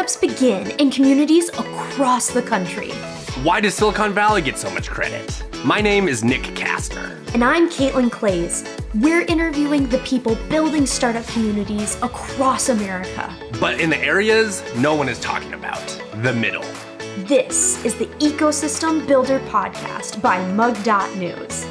startups begin in communities across the country. Why does Silicon Valley get so much credit? My name is Nick Kastner. And I'm Caitlin Clays. We're interviewing the people building startup communities across America. But in the areas no one is talking about, the middle. This is the Ecosystem Builder Podcast by mug.news.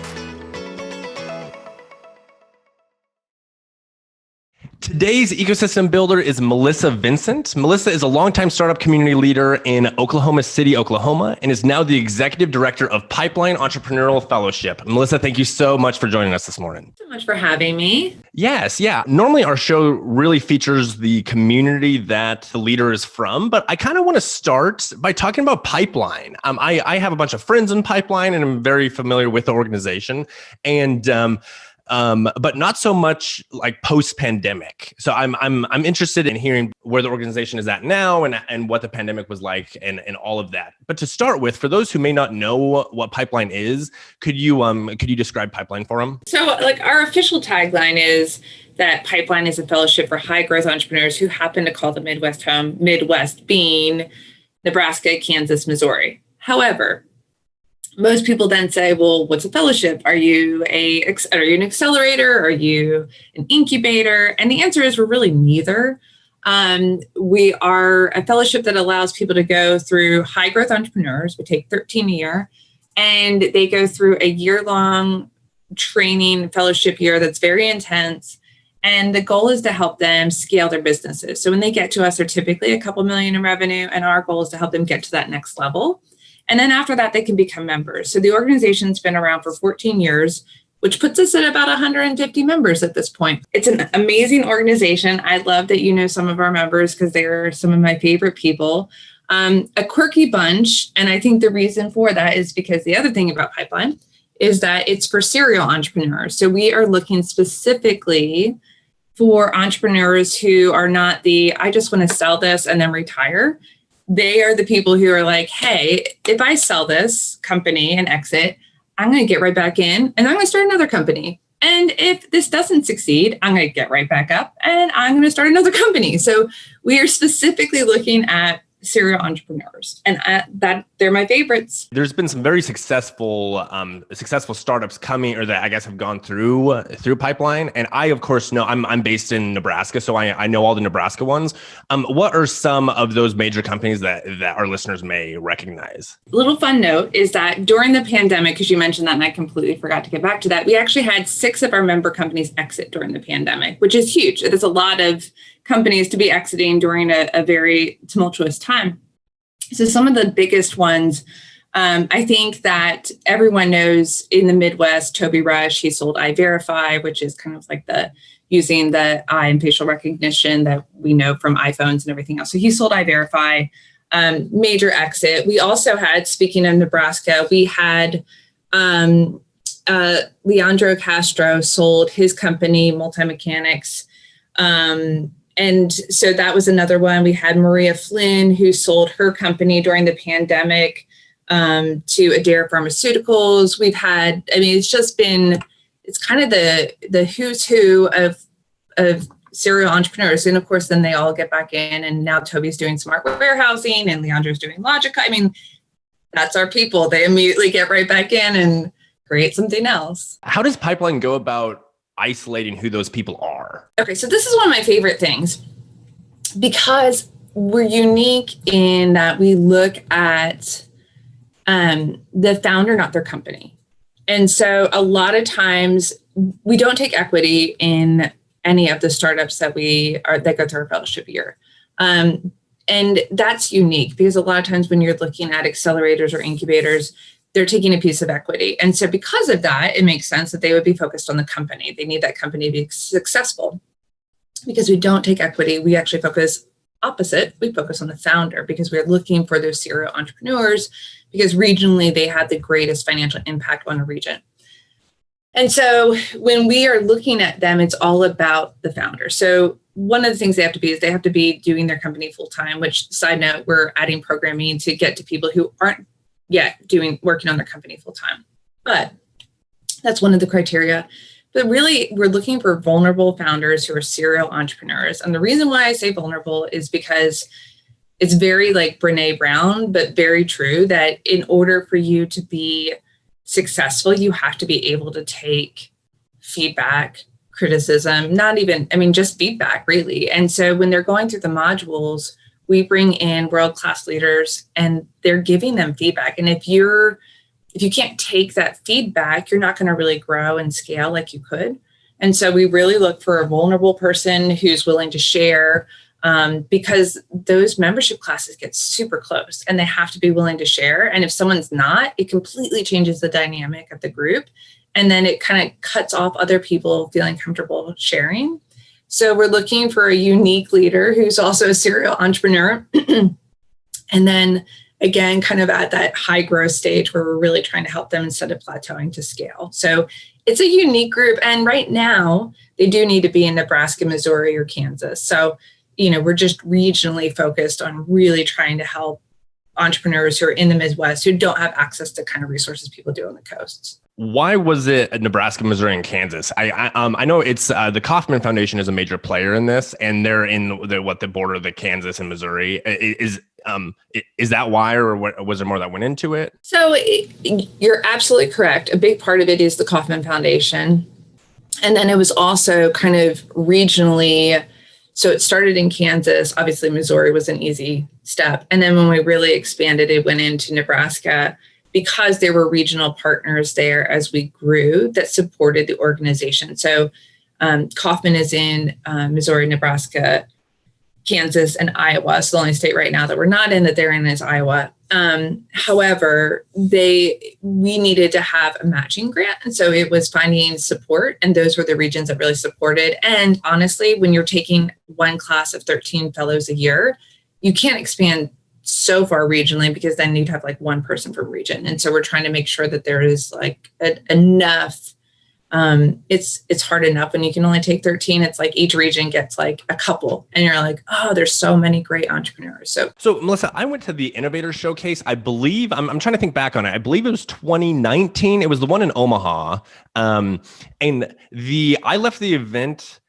Today's ecosystem builder is Melissa Vincent. Melissa is a longtime startup community leader in Oklahoma City, Oklahoma, and is now the executive director of Pipeline Entrepreneurial Fellowship. Melissa, thank you so much for joining us this morning. Thank you so much for having me. Yes, yeah. Normally our show really features the community that the leader is from, but I kind of want to start by talking about Pipeline. I have a bunch of friends in Pipeline and I'm very familiar with the organization. But not so much like post-pandemic. So I'm interested in hearing where the organization is at now and what the pandemic was like and all of that. But to start with, for those who may not know what Pipeline is, could you describe Pipeline for them? So like our official tagline is that Pipeline is a fellowship for high growth entrepreneurs who happen to call the Midwest home, Midwest being Nebraska, Kansas, Missouri. However, most people then say, well, what's a fellowship? Are you an accelerator? Are you an incubator? And the answer is we're really neither. We are a fellowship that allows people to go through high growth entrepreneurs. We take 13 a year, and they go through a year-long training fellowship year that's very intense. And the goal is to help them scale their businesses. So when they get to us, they're typically a couple million in revenue, and our goal is to help them get to that next level. And then after that, they can become members. So the organization's been around for 14 years, which puts us at about 150 members at this point. It's an amazing organization. I love that you know some of our members because they're some of my favorite people. A quirky bunch. And I think the reason for that is because the other thing about Pipeline is that it's for serial entrepreneurs. So we are looking specifically for entrepreneurs who are not I just want to sell this and then retire. They are the people who are like, hey, if I sell this company and exit, I'm going to get right back in and I'm going to start another company. And if this doesn't succeed, I'm going to get right back up and I'm going to start another company. So we are specifically looking at serial entrepreneurs, and that they're my favorites. There's been some very successful startups coming, or that I guess have gone through Pipeline. And I, of course, know I'm based in Nebraska, so I know all the Nebraska ones. What are some of those major companies that our listeners may recognize? A little fun note is that during the pandemic, because you mentioned that, and I completely forgot to get back to that, we actually had 6 of our member companies exit during the pandemic, which is huge. There's a lot of companies to be exiting during a very tumultuous time. So some of the biggest ones, I think that everyone knows in the Midwest, Toby Rush, he sold iVerify, which is kind of like using the eye and facial recognition that we know from iPhones and everything else. So he sold iVerify, major exit. We also had, speaking of Nebraska, we had Leandro Castro sold his company, Multimechanics. And so that was another one. We had Maria Flynn, who sold her company during the pandemic to Adair Pharmaceuticals. We've had, it's kind of the who's who of serial entrepreneurs. And of course, then they all get back in. And now Toby's doing smart warehousing and Leandro's doing Logica. That's our people. They immediately get right back in and create something else. How does Pipeline go about isolating who those people are? Okay, so this is one of my favorite things because we're unique in that we look at the founder, not their company. And so a lot of times we don't take equity in any of the startups that go through our fellowship year. And that's unique because a lot of times when you're looking at accelerators or incubators, they're taking a piece of equity. And so because of that, it makes sense that they would be focused on the company. They need that company to be successful. Because we don't take equity, we actually focus opposite. We focus on the founder because we're looking for those serial entrepreneurs because regionally they have the greatest financial impact on a region. And so when we are looking at them, it's all about the founder. So one of the things they have to be doing their company full time, which, side note, we're adding programming to get to people who aren't yet working on their company full time. But that's one of the criteria. But really, we're looking for vulnerable founders who are serial entrepreneurs. And the reason why I say vulnerable is because it's very like Brene Brown, but very true that in order for you to be successful, you have to be able to take feedback, criticism, just feedback really. And so when they're going through the modules, we bring in world-class leaders and they're giving them feedback. And if you can't take that feedback, you're not going to really grow and scale like you could. And so we really look for a vulnerable person who's willing to share, because those membership classes get super close and they have to be willing to share. And if someone's not, it completely changes the dynamic of the group. And then it kind of cuts off other people feeling comfortable sharing. So we're looking for a unique leader who's also a serial entrepreneur. And then again, kind of at that high growth stage where we're really trying to help them instead of plateauing to scale. So it's a unique group. And right now they do need to be in Nebraska, Missouri, or Kansas. So, we're just regionally focused on really trying to help entrepreneurs who are in the Midwest who don't have access to kind of resources people do on the coasts. Why was it Nebraska, Missouri, and Kansas? I know it's the Kauffman Foundation is a major player in this, and they're in the border of the Kansas and Missouri. Is that why, or was there more that went into it? So you're absolutely correct. A big part of it is the Kauffman Foundation, and then it was also kind of regionally. So it started in Kansas. Obviously, Missouri was an easy step, and then when we really expanded, it went into Nebraska, because there were regional partners there as we grew that supported the organization. So Kauffman is in Missouri, Nebraska, Kansas, and Iowa. So the only state right now that we're not in that they're in is Iowa. However, we needed to have a matching grant. And so it was finding support. And those were the regions that really supported. And honestly, when you're taking one class of 13 fellows a year, you can't expand so far regionally, because then you'd have like one person from region. And so we're trying to make sure that there is like enough. It's hard enough when you can only take 13. It's like each region gets like a couple, and you're like, oh, there's so many great entrepreneurs. So Melissa, I went to the Innovator Showcase. I believe I'm trying to think back on it. I believe it was 2019. It was the one in Omaha. And I left the event,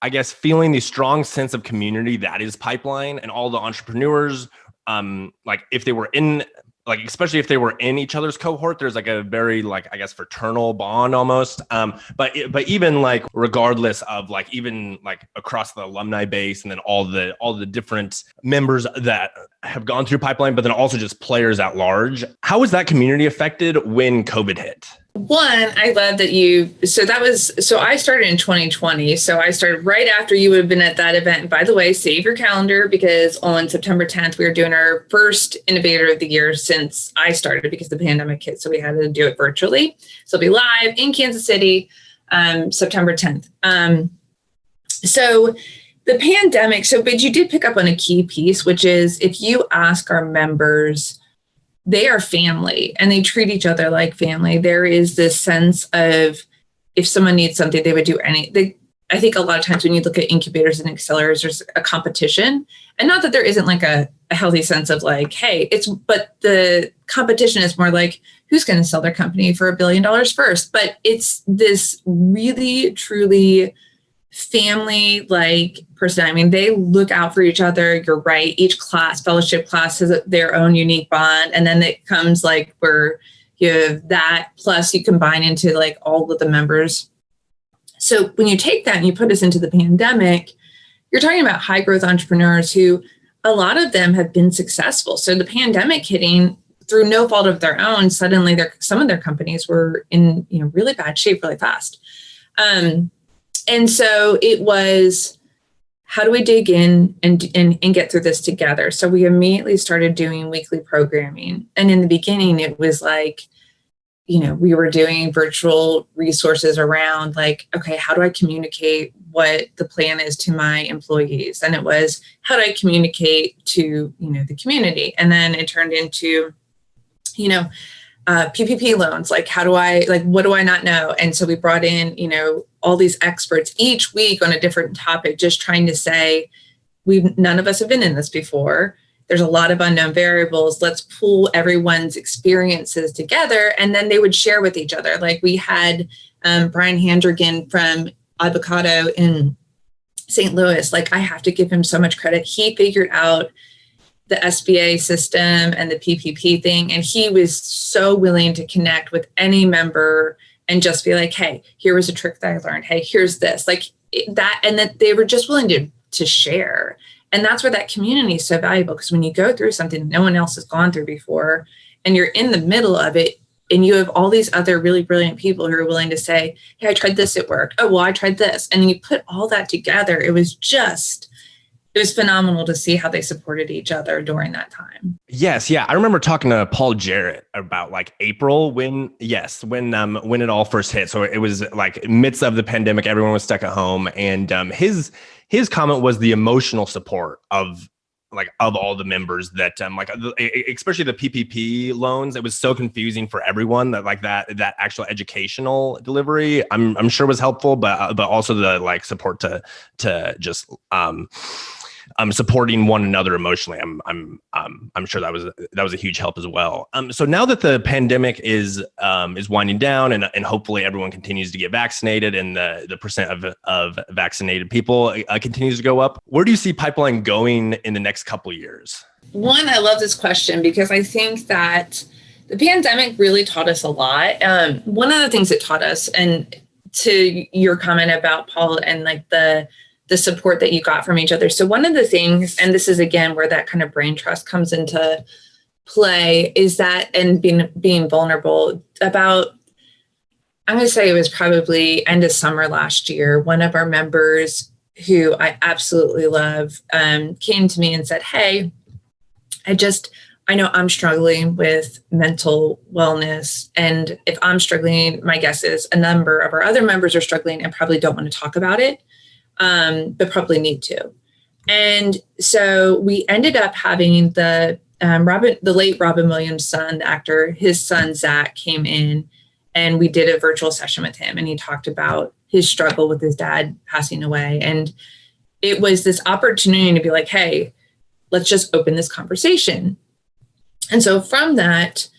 I guess, feeling the strong sense of community that is Pipeline, and all the entrepreneurs. Like if they were in, like, especially if they were in each other's cohort, there's like a very, like, I guess, fraternal bond almost. But even like, regardless of like, even like across the alumni base, and then all the different members that have gone through Pipeline, but then also just players at large, how was that community affected when COVID hit? One, I love that so I started in 2020. So I started right after you would have been at that event. And by the way, save your calendar, because on September 10th, we were doing our first Innovator of the Year since I started, because the pandemic hit. So we had to do it virtually. So it'll be live in Kansas City, September 10th. So the pandemic, but you did pick up on a key piece, which is if you ask our members, they are family and they treat each other like family. There is this sense of, if someone needs something, they would do anything. I think a lot of times when you look at incubators and accelerators, there's a competition, and not that there isn't like a healthy sense of like, hey, but the competition is more like, who's going to sell their company for $1 billion first? But it's this really, truly family-like person. I mean, they look out for each other. You're right. Each fellowship class has their own unique bond. And then it comes like where you have that, plus you combine into like all of the members. So when you take that and you put us into the pandemic, you're talking about high growth entrepreneurs who, a lot of them have been successful. So the pandemic hitting through no fault of their own, suddenly some of their companies were in really bad shape really fast. And so it was, how do we dig in and get through this together? So we immediately started doing weekly programming. And in the beginning, it was like, we were doing virtual resources around like, okay, how do I communicate what the plan is to my employees? And it was, how do I communicate to, the community? And then it turned into, PPP loans, like what do I not know? And so we brought in, all these experts each week on a different topic, just trying to say, none of us have been in this before. There's a lot of unknown variables. Let's pull everyone's experiences together. And then they would share with each other. Like we had Brian Handrigan from Avocado in St. Louis. Like I have to give him so much credit. He figured out the SBA system and the PPP thing. And he was so willing to connect with any member and just be like, hey, here was a trick that I learned. Hey, here's this, like that. And that they were just willing to share. And that's where that community is so valuable, because when you go through something no one else has gone through before and you're in the middle of it, and you have all these other really brilliant people who are willing to say, hey, I tried this at work. Oh, well, I tried this. And then you put all that together. It was phenomenal to see how they supported each other during that time. Yes. Yeah. I remember talking to Paul Jarrett about like April when it all first hit. So it was like midst of the pandemic, everyone was stuck at home. And his comment was the emotional support of all the members that especially the PPP loans. It was so confusing for everyone that actual educational delivery I'm sure was helpful, but also the like support to just supporting one another emotionally. I'm sure that was a huge help as well. So now that the pandemic is winding down and hopefully everyone continues to get vaccinated and the percent of vaccinated people continues to go up, where do you see Pipeline going in the next couple of years? One, I love this question because I think that the pandemic really taught us a lot. One of the things it taught us, and to your comment about Paul and like the support that you got from each other. So one of the things, and this is again where that kind of brain trust comes into play, is that, and being vulnerable about, I'm going to say it was probably end of summer last year, one of our members who I absolutely love came to me and said, hey, I know I'm struggling with mental wellness. And if I'm struggling, my guess is a number of our other members are struggling and probably don't want to talk about it. But probably need to. And so we ended up having the late Robin Williams' son, the actor, his son, Zach, came in and we did a virtual session with him. And he talked about his struggle with his dad passing away. And it was this opportunity to be like, hey, let's just open this conversation. And so from that,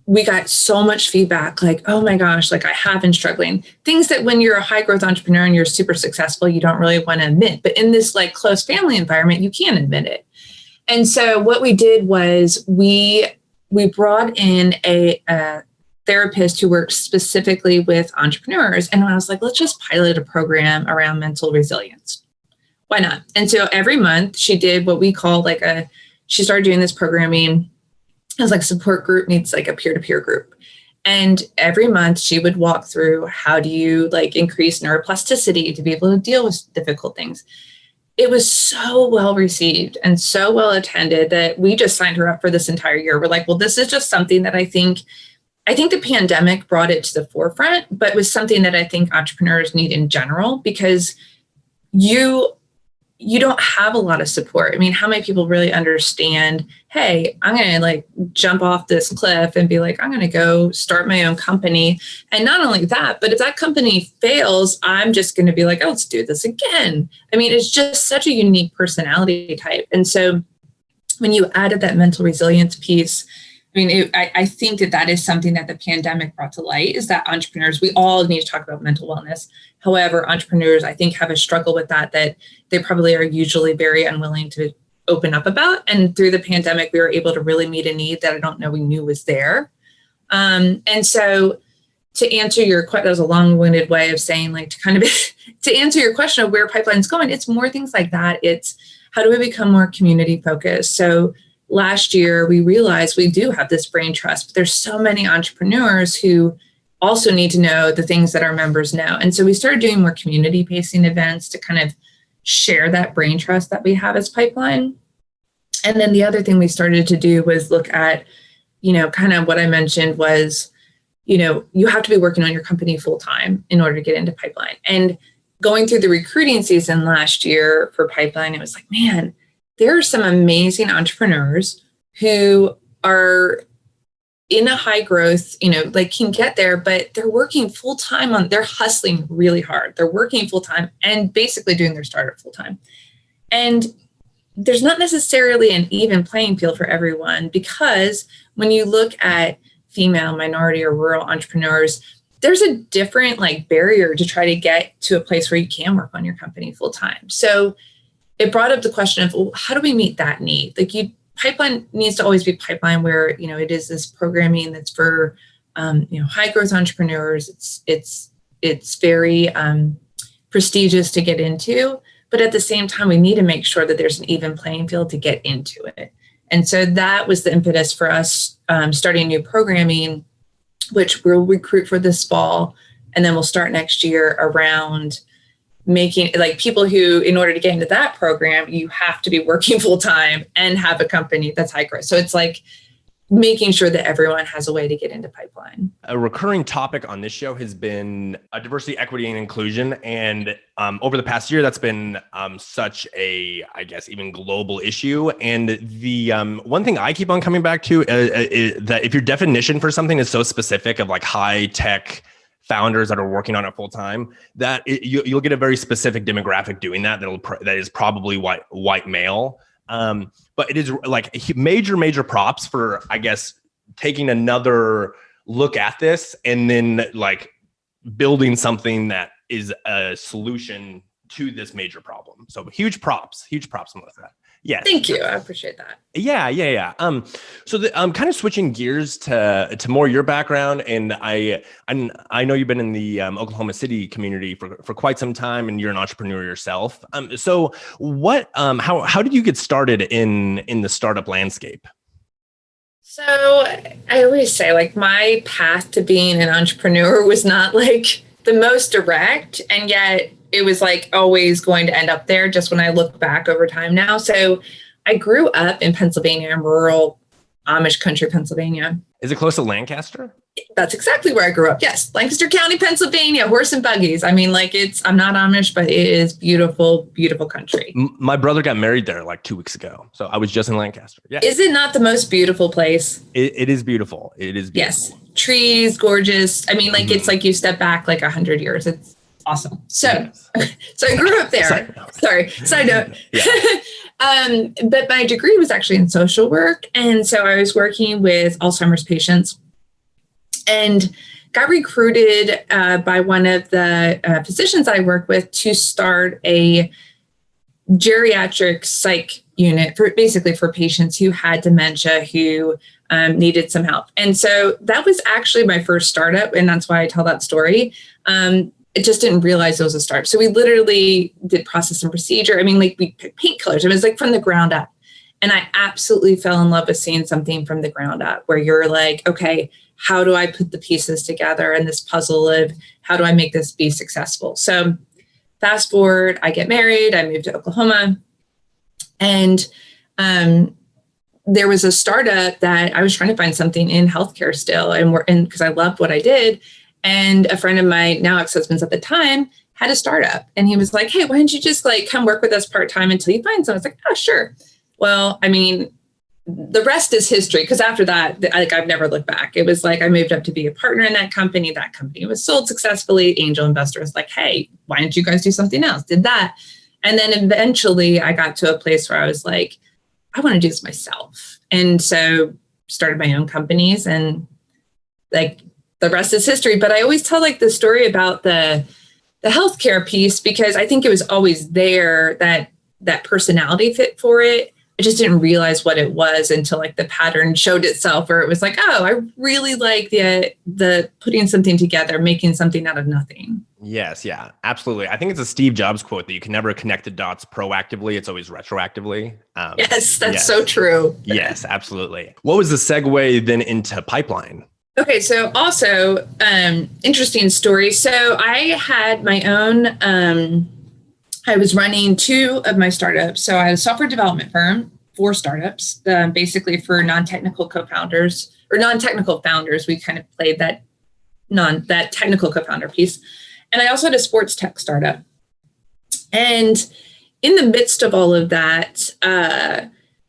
we got so much feedback like, oh my gosh, like I have been struggling. Things that when you're a high growth entrepreneur and you're super successful, you don't really want to admit. But in this like close family environment, you can admit it. And so what we did was we brought in a therapist who works specifically with entrepreneurs. And I was like, let's just pilot a program around mental resilience. Why not? And so every month she did what we call she started doing this programming as like support group meets like a peer-to-peer group. And every month she would walk through, how do you like increase neuroplasticity to be able to deal with difficult things? It was so well received and so well attended that we just signed her up for this entire year. We're like, well, this is just something that I think the pandemic brought it to the forefront, but was something that I think entrepreneurs need in general, because you don't have a lot of support. I mean, how many people really understand, hey, I'm going to like jump off this cliff and be like, I'm going to go start my own company. And not only that, but if that company fails, I'm just going to be like, oh, let's do this again. I mean, it's just such a unique personality type. And so when you added that mental resilience piece, I mean, I think that is something that the pandemic brought to light, is that entrepreneurs, we all need to talk about mental wellness. However, entrepreneurs, I think, have a struggle with that they probably are usually very unwilling to open up about. And through the pandemic, we were able to really meet a need that I don't know we knew was there. And so to answer your question, that was a long-winded way of saying, like, to answer your question of where Pipeline's going, it's more things like that. It's how do we become more community focused? So last year, we realized we do have this brain trust, but there's so many entrepreneurs who also need to know the things that our members know. And so we started doing more community-facing events to kind of share that brain trust that we have as Pipeline. And then the other thing we started to do was look at, kind of what I mentioned was, you have to be working on your company full-time in order to get into Pipeline. And going through the recruiting season last year for Pipeline, it was like, man, there are some amazing entrepreneurs who are in a high growth, can get there, but they're working full time they're hustling really hard. They're working full time and basically doing their startup full time. And there's not necessarily an even playing field for everyone, because when you look at female, minority, or rural entrepreneurs, there's a different barrier to try to get to a place where you can work on your company full time. So it brought up the question of, well, how do we meet that need? pipeline needs to always be pipeline where, it is this programming that's for, high growth entrepreneurs. It's very prestigious to get into, but at the same time, we need to make sure that there's an even playing field to get into it. And so that was the impetus for us starting new programming, which we'll recruit for this fall. And then we'll start next year around making like people who, in order to get into that program, you have to be working full time and have a company that's high growth. So it's like making sure that everyone has a way to get into pipeline. A recurring topic on this show has been diversity, equity, and inclusion. And over the past year, that's been such a, I guess, even global issue. And the one thing I keep on coming back to is that if your definition for something is so specific of like high tech founders that are working on it full time, that you'll get a very specific demographic doing that. That is probably white male. But it is like major props for, I guess, taking another look at this and then like building something that is a solution to this major problem. So huge props, Melissa. Yes. Thank you. I appreciate that. Yeah. So I'm kind of switching gears to more your background, and I know you've been in the Oklahoma City community for quite some time, and you're an entrepreneur yourself. So what how did you get started in the startup landscape? So I always say like my path to being an entrepreneur was not like the most direct, and yet it was like always going to end up there just when I look back over time now. So I grew up in Pennsylvania, in rural Amish country, Pennsylvania. Is it close to Lancaster? That's exactly where I grew up. Yes. Lancaster County, Pennsylvania, horse and buggies. I mean, like I'm not Amish, but it is beautiful, beautiful country. My brother got married there like 2 weeks ago. So I was just in Lancaster. Yeah. Is it not the most beautiful place? It is beautiful. It is beautiful. Yes. Trees, gorgeous. I mean, like it's like you step back like 100 years. It's awesome. So, so I grew up there. Sorry. Side note. Yeah. But my degree was actually in social work. And so I was working with Alzheimer's patients and got recruited by one of the physicians I work with to start a geriatric psych unit for patients who had dementia, who needed some help. And so that was actually my first startup. And that's why I tell that story. I just didn't realize it was a startup. So we literally did process and procedure. I mean, like we picked paint colors. It was like from the ground up. And I absolutely fell in love with seeing something from the ground up where you're like, okay, how do I put the pieces together in this puzzle of how do I make this be successful? So fast forward, I get married, I moved to Oklahoma. And there was a startup that I was trying to find something in healthcare still. And because I loved what I did. And a friend of mine, now ex-husband's at the time, had a startup. And he was like, hey, why don't you just like come work with us part-time until you find something? I was like, oh, sure. Well, I mean, the rest is history. Because after that, like I've never looked back. It was like I moved up to be a partner in that company. That company was sold successfully. Angel investor was like, hey, why don't you guys do something else? Did that. And then eventually I got to a place where I was like, I want to do this myself. And so started my own companies, and like the rest is history. But I always tell like the story about the healthcare piece, because I think it was always there, that personality fit for it. I just didn't realize what it was until like the pattern showed itself, where it was like, oh, I really like the putting something together, making something out of nothing. Yes. Yeah, absolutely. I think it's a Steve Jobs quote that you can never connect the dots proactively. It's always retroactively. Yes, that's so true. Yes, absolutely. What was the segue then into pipeline? Okay, so also interesting story. So I had my own, I was running 2 of my startups. So I had a software development firm, 4 startups, basically for non-technical co-founders or non-technical founders. We kind of played that technical co-founder piece. And I also had a sports tech startup. And in the midst of all of that,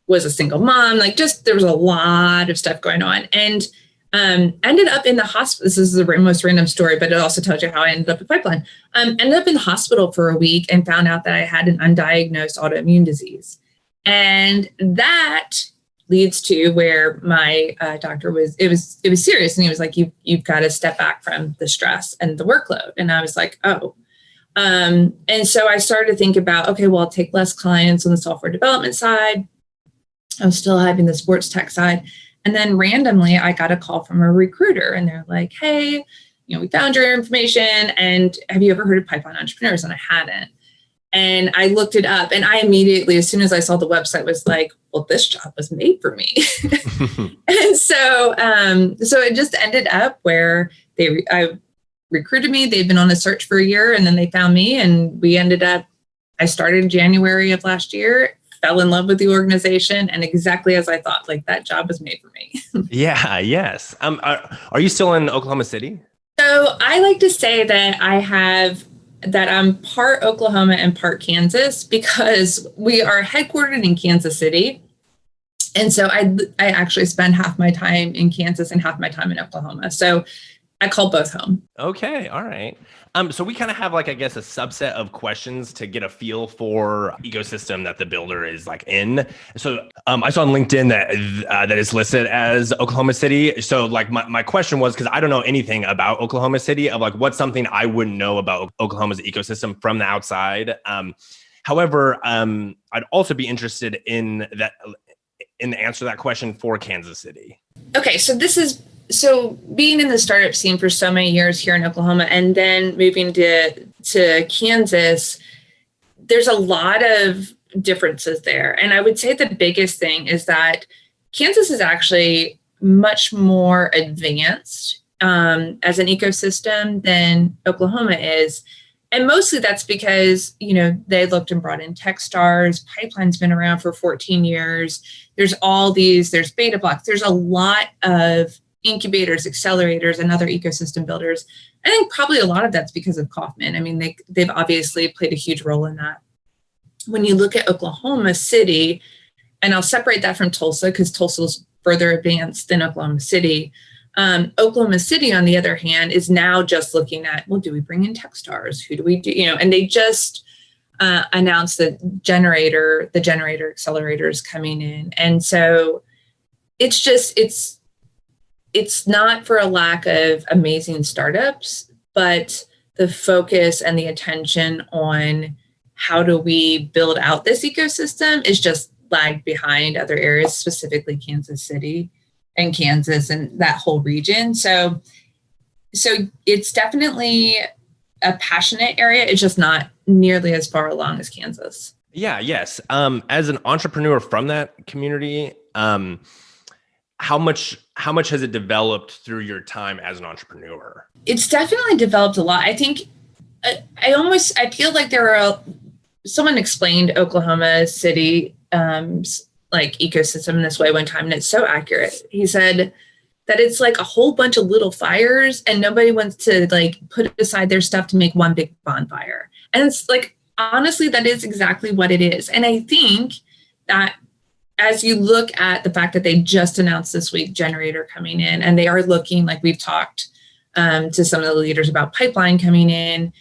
was a single mom, like just, there was a lot of stuff going on. And ended up in the hospital. This is the most random story, but it also tells you how I ended up at Pipeline. Ended up in the hospital for a week and found out that I had an undiagnosed autoimmune disease. And that leads to where my doctor it was serious. And he was like, you've got to step back from the stress and the workload. And I was like, oh. And so I started to think about, okay, well, I'll take less clients on the software development side. I was still having the sports tech side. And then randomly I got a call from a recruiter and they're like, hey, we found your information and have you ever heard of Pipeline Entrepreneurs? And I hadn't. And I looked it up and I immediately, as soon as I saw the website, was like, well, this job was made for me. And so it just ended up where I recruited me. They'd been on a search for a year and then they found me and I started in January of last year, fell in love with the organization, and exactly as I thought, like that job was made for me. Yeah, yes. Are you still in Oklahoma City? So I like to say that I'm part Oklahoma and part Kansas because we are headquartered in Kansas City. And so I actually spend half my time in Kansas and half my time in Oklahoma. So I call both home. Okay. All right. So we kind of have a subset of questions to get a feel for ecosystem that the builder is in. So I saw on LinkedIn that is listed as Oklahoma City. So my question was, because I don't know anything about Oklahoma City, of what's something I wouldn't know about Oklahoma's ecosystem from the outside. However, I'd also be interested in the answer to that question for Kansas City. Okay. So being in the startup scene for so many years here in Oklahoma and then moving to Kansas, there's a lot of differences there. And I would say the biggest thing is that Kansas is actually much more advanced as an ecosystem than Oklahoma is. And mostly that's because, they looked and brought in Techstars. Pipeline's been around for 14 years. There's Beta Blocks. There's a lot of incubators, accelerators, and other ecosystem builders. I think probably a lot of that's because of Kauffman. I mean, they've obviously played a huge role in that. When you look at Oklahoma City, and I'll separate that from Tulsa because Tulsa's further advanced than Oklahoma City. Oklahoma City, on the other hand, is now just looking at, well, do we bring in Techstars? Who do we do? And they just announced the generator accelerators coming in. And so it's not for a lack of amazing startups, but the focus and the attention on how do we build out this ecosystem is just lagged behind other areas, specifically Kansas City and Kansas and that whole region. So it's definitely a passionate area. It's just not nearly as far along as Kansas. Yeah, yes. As an entrepreneur from that community, how much has it developed through your time as an entrepreneur? It's definitely developed a lot. I think I feel like someone explained Oklahoma City ecosystem in this way one time, and it's so accurate. He said that it's like a whole bunch of little fires and nobody wants to put aside their stuff to make one big bonfire. And it's honestly, that is exactly what it is. And I think that as you look at the fact that they just announced this week generator coming in, and they are looking, like we've talked to some of the leaders about pipeline coming in,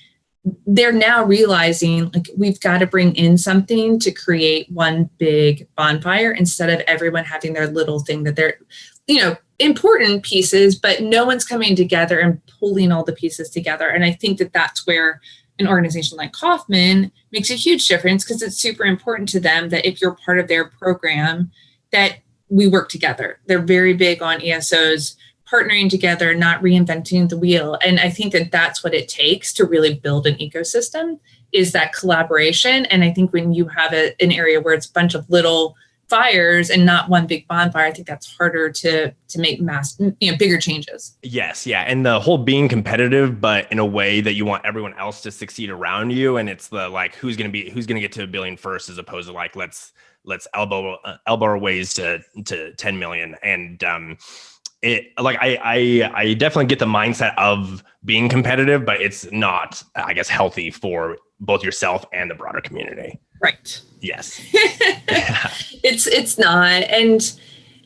they're now realizing we've got to bring in something to create one big bonfire instead of everyone having their little thing that they're, important pieces, but no one's coming together and pulling all the pieces together. And I think that that's where an organization like Kauffman makes a huge difference, because it's super important to them that if you're part of their program, that we work together. They're very big on ESOs partnering together, not reinventing the wheel. And I think that that's what it takes to really build an ecosystem, is that collaboration. And I think when you have an area where it's a bunch of little fires and not one big bonfire, I think that's harder to make bigger changes. Yes, yeah, and the whole being competitive, but in a way that you want everyone else to succeed around you, and it's the who's gonna get to $1 billion first, as opposed to let's elbow our ways to 10 million. And I definitely get the mindset of being competitive, but it's not, I guess, healthy for both yourself and the broader community. Right. Yes. It's not. And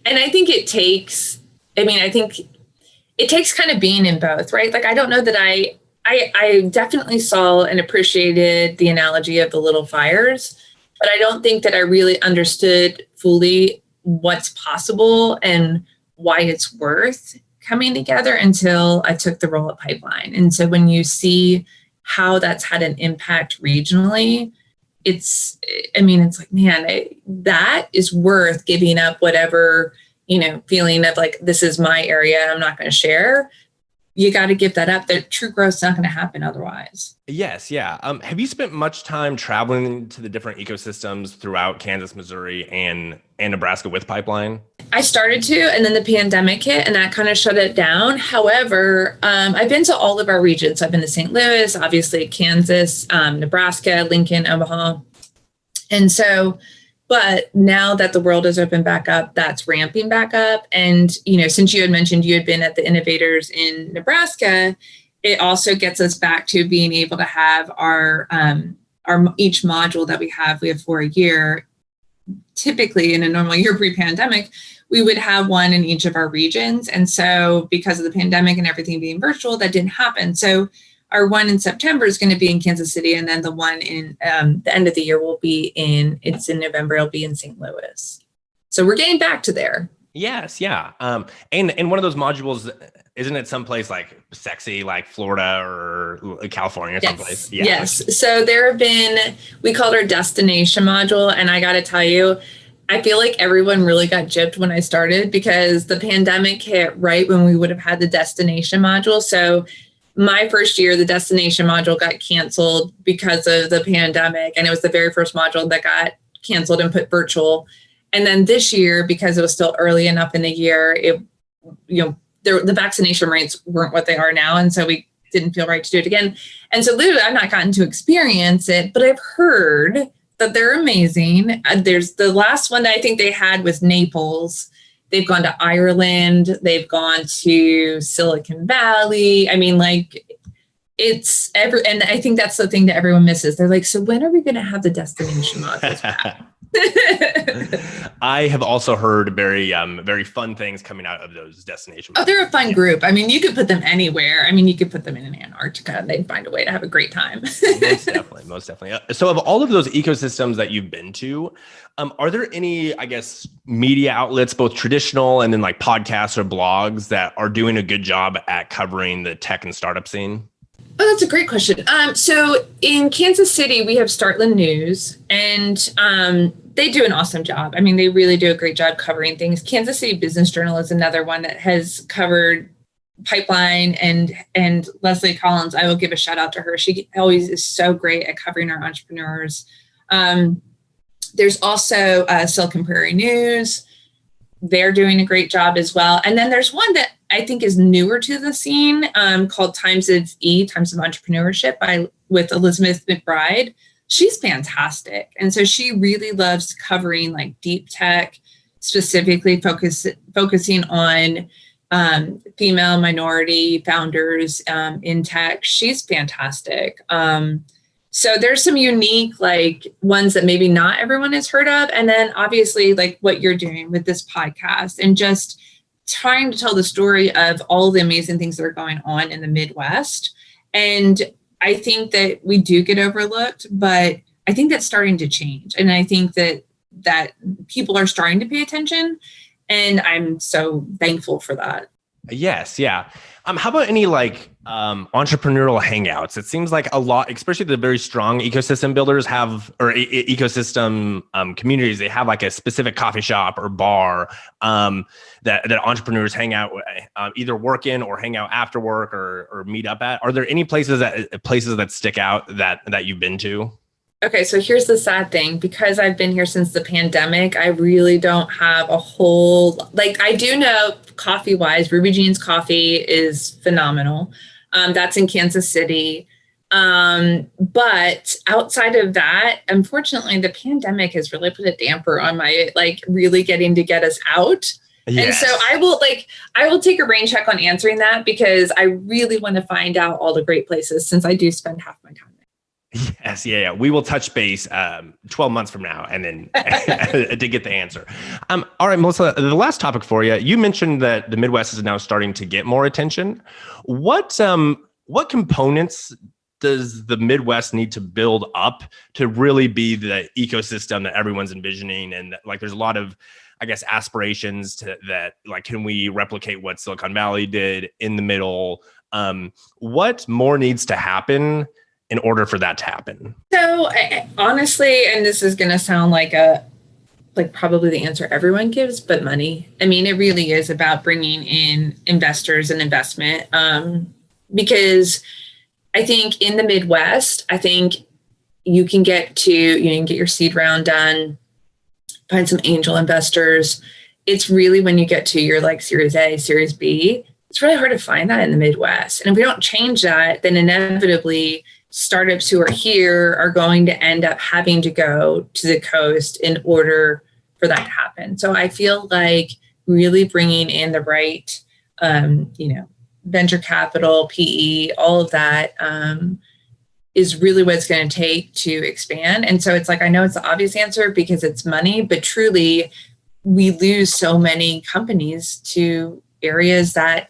I think it takes kind of being in both, right? I don't know that I definitely saw and appreciated the analogy of the little fires, but I don't think that I really understood fully what's possible and why it's worth coming together until I took the role at Pipeline. And so when you see how that's had an impact regionally, it's like, man, that is worth giving up whatever, feeling of like, this is my area, I'm not going to share. You got to give that up. The true growth's not going to happen otherwise. Yes. Yeah. Have you spent much time traveling to the different ecosystems throughout Kansas, Missouri, and Nebraska with Pipeline? I started to, and then the pandemic hit and that kind of shut it down. However, I've been to all of our regions. So I've been to St. Louis, obviously Kansas, Nebraska, Lincoln, Omaha. And so, but now that the world has opened back up, that's ramping back up. And, since you had mentioned you had been at the innovators in Nebraska, it also gets us back to being able to have our each module that we have for a year. Typically in a normal year pre-pandemic, we would have one in each of our regions. And so because of the pandemic and everything being virtual, that didn't happen. So our one in September is going to be in Kansas City. And then the one in the end of the year will be in November, it'll be in St. Louis. So we're getting back to there. Yes. Yeah. And one of those modules, isn't it someplace like sexy, like Florida or California or someplace? Yeah. Yes. So there have been, we called our destination module. And I got to tell you, I feel like everyone really got gypped when I started because the pandemic hit right when we would have had the destination module. So my first year, the destination module got canceled because of the pandemic. And it was the very first module that got canceled and put virtual. And then this year, because it was still early enough in the year, the vaccination rates weren't what they are now. And so we didn't feel right to do it again. And so literally, I've not gotten to experience it, but I've heard that they're amazing. There's the last one that I think they had was Naples. They've gone to Ireland. They've gone to Silicon Valley. I mean, like and I think that's the thing that everyone misses. They're like, so when are we going to have the destination modules back? I have also heard very fun things coming out of those destinations. Oh, they're a fun group. I mean, you could put them anywhere. I mean, you could put them in Antarctica and they'd find a way to have a great time. Most definitely. So of all of those ecosystems that you've been to, are there any, I guess, media outlets, both traditional and then like podcasts or blogs that are doing a good job at covering the tech and startup scene? Oh, that's a great question. So in Kansas City, we have Startland News, and they do an awesome job. I mean, they really do a great job covering things. Kansas City Business Journal is another one that has covered Pipeline, and Leslie Collins. I will give a shout out to her. She always is so great at covering our entrepreneurs. There's also Silicon Prairie News. They're doing a great job as well. And then there's one that I think is newer to the scene called Times of Entrepreneurship with Elizabeth McBride. She's fantastic. And so she really loves covering like deep tech, specifically focusing on female minority founders in tech. She's fantastic. So there's some unique like ones that maybe not everyone has heard of. And then obviously like what you're doing with this podcast and just trying to tell the story of all the amazing things that are going on in the Midwest. And I think that we do get overlooked, but I think that's starting to change. And I think that people are starting to pay attention. And I'm so thankful for that. Yes. Yeah. How about any like entrepreneurial hangouts? It seems like a lot, especially the very strong ecosystem builders have, or ecosystem communities, they have like a specific coffee shop or bar that entrepreneurs hang out, either work in or hang out after work or meet up at. Are there any places that stick out that you've been to? Okay, so here's the sad thing. Because I've been here since the pandemic, I really don't have a whole, like I do know coffee-wise, Ruby Jean's Coffee is phenomenal. That's in Kansas City. But outside of that, unfortunately, the pandemic has really put a damper on my, like really getting to get us out. Yes. And so I will take a rain check on answering that because I really want to find out all the great places since I do spend half my time there. Yes, yeah. We will touch base 12 months from now and then to get the answer. All right, Melissa, the last topic for you. You mentioned that the Midwest is now starting to get more attention. What components does the Midwest need to build up to really be the ecosystem that everyone's envisioning? And like, there's a lot of, I guess, aspirations to that. Like, can we replicate what Silicon Valley did in the middle? What more needs to happen in order for that to happen? So honestly, and this is going to sound like probably the answer everyone gives, but money. I mean, it really is about bringing in investors and investment, because I think in the Midwest, I think you can get your seed round done, find some angel investors. It's really when you get to your like Series A, Series B, it's really hard to find that in the Midwest. And if we don't change that, then inevitably startups who are here are going to end up having to go to the coast in order for that to happen. So I feel like really bringing in the right, venture capital, PE, all of that, is really what it's going to take to expand. And so it's like, I know it's the obvious answer because it's money, but truly we lose so many companies to areas that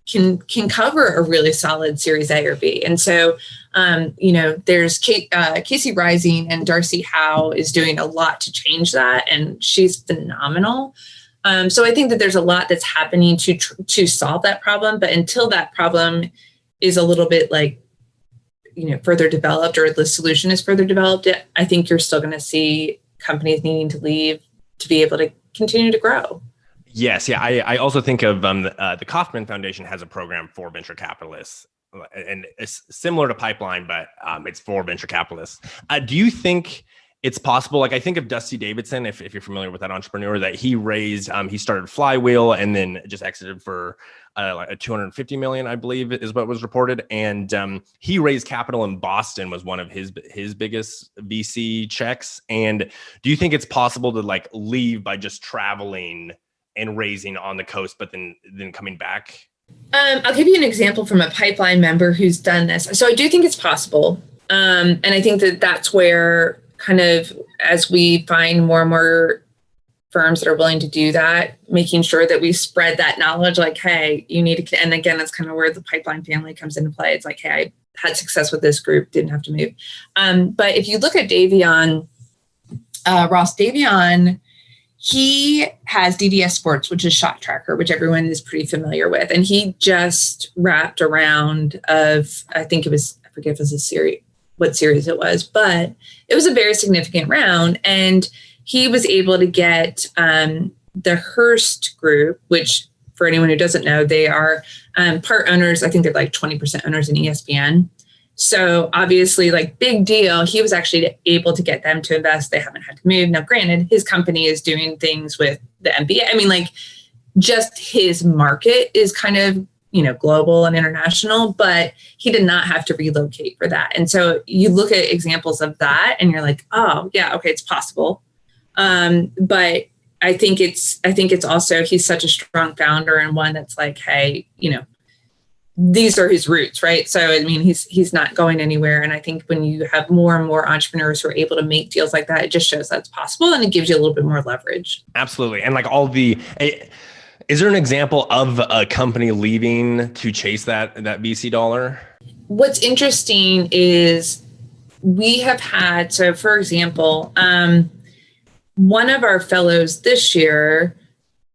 can cover a really solid Series A or B. And so, there's Casey Rising, and Darcy Howe is doing a lot to change that. And she's phenomenal. So I think that there's a lot that's happening to solve that problem. But until that problem is a little bit further developed, or the solution is further developed, I think you're still going to see companies needing to leave to be able to continue to grow. Yes. Yeah. I also think of the Kauffman Foundation has a program for venture capitalists, and it's similar to Pipeline, but it's for venture capitalists. Do you think it's possible? Like, I think of Dusty Davidson, if you're familiar with that entrepreneur, that he raised, he started Flywheel and then just exited for like a 250 million, I believe is what was reported. And he raised capital in Boston, was one of his biggest VC checks. And do you think it's possible to like leave by just traveling and raising on the coast, but then coming back? I'll give you an example from a Pipeline member who's done this. So I do think it's possible. And I think that that's where kind of, as we find more and more firms that are willing to do that, making sure that we spread that knowledge, like, hey, you need to, and again, that's kind of where the Pipeline family comes into play. It's like, hey, I had success with this group, didn't have to move. But if you look at Davion, Ross Davion, he has DDS Sports, which is Shot Tracker, which everyone is pretty familiar with. And he just wrapped a round of, I forget if it was a series, what series it was, but it was a very significant round. And he was able to get the Hearst Group, which for anyone who doesn't know, they are part owners. I think they're like 20% owners in ESPN. So obviously, like, big deal. He was actually able to get them to invest. They haven't had to move. Now, granted, his company is doing things with the NBA. I mean, like, just his market is kind of, global and international, but he did not have to relocate for that. And so you look at examples of that and you're like, oh yeah, okay, it's possible. But I think it's also, he's such a strong founder, and one that's like, hey, these are his roots, right? So, I mean, he's not going anywhere. And I think when you have more and more entrepreneurs who are able to make deals like that, it just shows that's possible, and it gives you a little bit more leverage. Absolutely. And like is there an example of a company leaving to chase that VC dollar? What's interesting is we have had, so for example, one of our fellows this year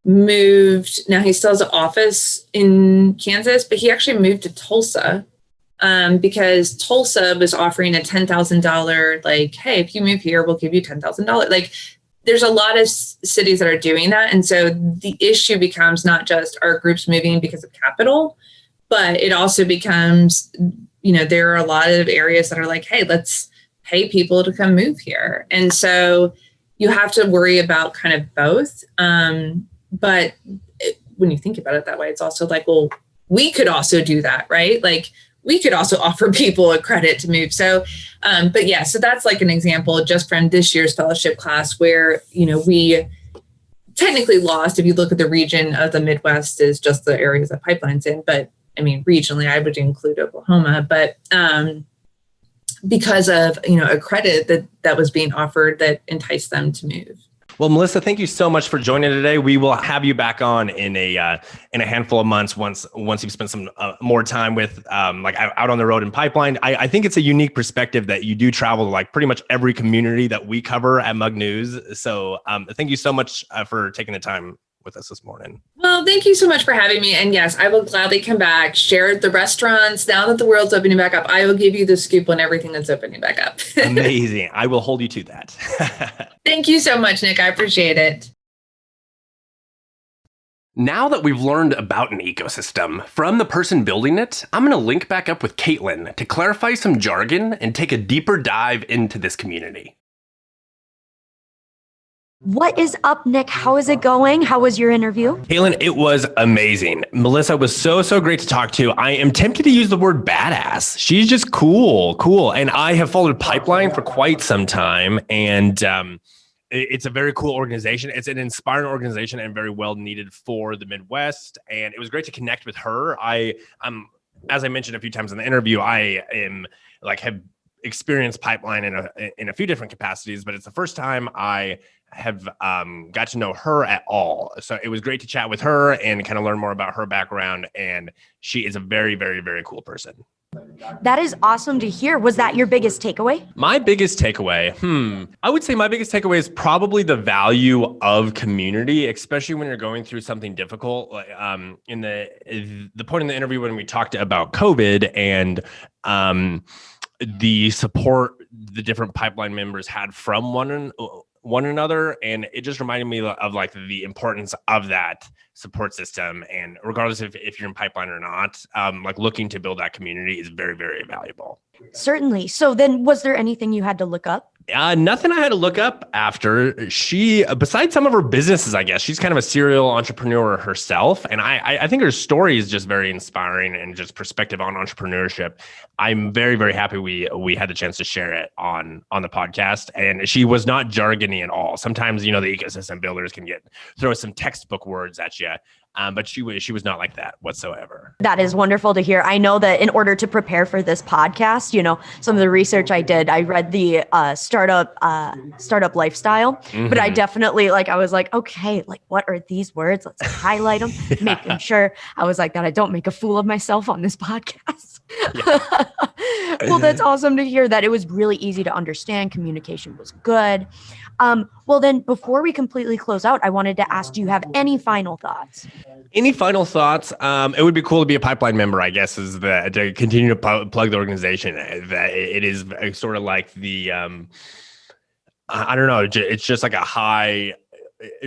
moved. Now he still has an office in Kansas, but he actually moved to Tulsa because Tulsa was offering a $10,000, like, hey, if you move here, we'll give you $10,000. Like, there's a lot of cities that are doing that. And so the issue becomes not just our groups moving because of capital, but it also becomes, there are a lot of areas that are like, hey, let's pay people to come move here. And so you have to worry about kind of both. But when you think about it that way, it's also like, well, we could also do that, right? Like, we could also offer people a credit to move. So, but yeah, so that's like an example just from this year's fellowship class where, we technically lost. If you look at the region of the Midwest is just the areas that Pipeline's in, but I mean, regionally, I would include Oklahoma, but because of, a credit that was being offered that enticed them to move. Well, Melissa, thank you so much for joining today. We will have you back on in a handful of months once you've spent some more time with like out on the road in Pipeline. I think it's a unique perspective that you do travel to like pretty much every community that we cover at Mug News. So thank you so much for taking the time. with us this morning. Well, thank you so much for having me. And yes, I will gladly come back, share the restaurants. Now that the world's opening back up, I will give you the scoop on everything that's opening back up. Amazing. I will hold you to that. Thank you so much, Nick. I appreciate it. Now that we've learned about an ecosystem from the person building it, I'm going to link back up with Caitlin to clarify some jargon and take a deeper dive into this community. What is up, Nick? How is it going? How was your interview? Caitlin, it was amazing. Melissa was so great to talk to. I am tempted to use the word badass. She's just cool. And I have followed Pipeline for quite some time. And it's a very cool organization. It's an inspiring organization and very well needed for the Midwest. And it was great to connect with her. As I mentioned a few times in the interview, I am have experienced Pipeline in a few different capacities, but it's the first time I have got to know her at all. So it was great to chat with her and kind of learn more about her background. And she is a very cool person. That is awesome to hear. Was that your biggest takeaway? My biggest takeaway, I would say my biggest takeaway is probably the value of community, especially when you're going through something difficult. In the point in the interview when we talked about COVID and the support the different Pipeline members had from one another, and it just reminded me of the importance of that support system. And regardless if you're in Pipeline or not, looking to build that community is very valuable. Certainly. So then, was there anything you had to look up? Nothing I had to look up after. She, besides some of her businesses, I guess she's kind of a serial entrepreneur herself. And I think her story is just very inspiring and just perspective on entrepreneurship. I'm very happy we had the chance to share it on the podcast. And she was not jargony at all. Sometimes, the ecosystem builders can throw some textbook words at you. But she was not like that whatsoever. That is wonderful to hear. I know that in order to prepare for this podcast, some of the research I did, I read the startup lifestyle, but I definitely I was like, okay, what are these words? Let's highlight them, making sure I was like that I don't make a fool of myself on this podcast. Well, that's awesome to hear that it was really easy to understand. Communication was good. Well, then before we completely close out, I wanted to ask, do you have any final thoughts? Any final thoughts? It would be cool to be a Pipeline member, I guess, to continue to plug the organization. That it is sort of like the, I don't know, it's just like a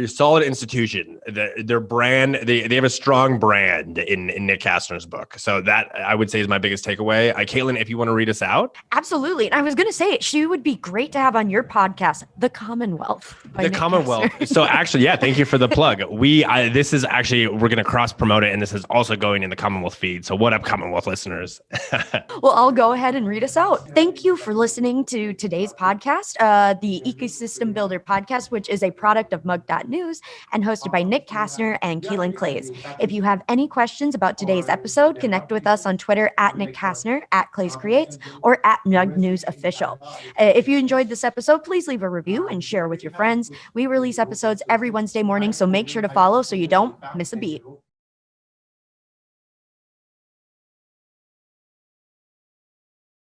solid institution. Their brand, they have a strong brand in Nick Kastner's book. So that I would say is my biggest takeaway. Caitlin, if you want to read us out. Absolutely. And I was going to say, she would be great to have on your podcast, The Commonwealth. The Commonwealth. So actually, yeah, thank you for the plug. This is actually, we're going to cross promote it. And this is also going in the Commonwealth feed. So what up, Commonwealth listeners? Well, I'll go ahead and read us out. Thank you for listening to today's podcast, the Ecosystem Builder podcast, which is a product of mug.news and hosted by Nick Kastner and Keelan Clays. If you have any questions about today's episode, connect with us on Twitter at Nick Kastner, at Clays Creates, or at Mug News Official. If you enjoyed this episode, please leave a review and share with your friends. We release episodes every Wednesday morning, so make sure to follow so you don't miss a beat.